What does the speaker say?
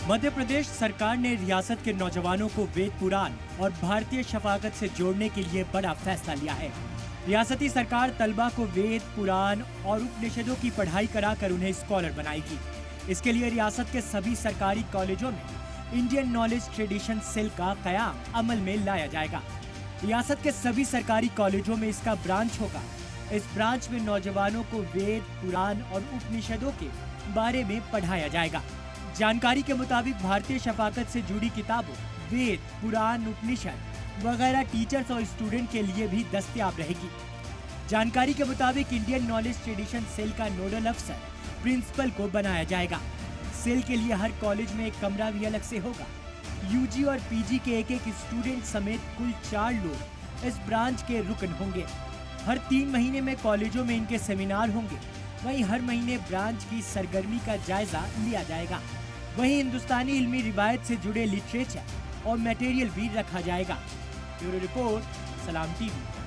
मध्य प्रदेश सरकार ने रियासत के नौजवानों को वेद पुराण और भारतीय शफाकत से जोड़ने के लिए बड़ा फैसला लिया है। रियासती सरकार तलबा को वेद पुराण और उपनिषदों की पढ़ाई कराकर उन्हें स्कॉलर बनाएगी। इसके लिए रियासत के सभी सरकारी कॉलेजों में इंडियन नॉलेज ट्रेडिशन सेल का कयाम अमल में लाया जाएगा। रियासत के सभी सरकारी कॉलेजों में इसका ब्रांच होगा। इस ब्रांच में नौजवानों को वेद पुराण और उपनिषदों के बारे में पढ़ाया जाएगा। जानकारी के मुताबिक भारतीय शफाकत से जुड़ी किताबों वेद पुराण उपनिषद वगैरह टीचर्स और स्टूडेंट के लिए भी दस्तयाब रहेगी। जानकारी के मुताबिक इंडियन नॉलेज ट्रेडिशन सेल का नोडल अफसर प्रिंसिपल को बनाया जाएगा। सेल के लिए हर कॉलेज में एक कमरा भी अलग से होगा। यूजी और पीजी के एक स्टूडेंट समेत कुल 4 लोग इस ब्रांच के रुकन होंगे। हर 3 महीने में कॉलेजों में इनके सेमिनार होंगे। वहीं हर महीने ब्रांच की सरगर्मी का जायजा लिया जाएगा। वहीं हिंदुस्तानी इल्मी रिवायत से जुड़े लिटरेचर और मटेरियल भी रखा जाएगा। ब्यूरो रिपोर्ट, सलाम टीवी।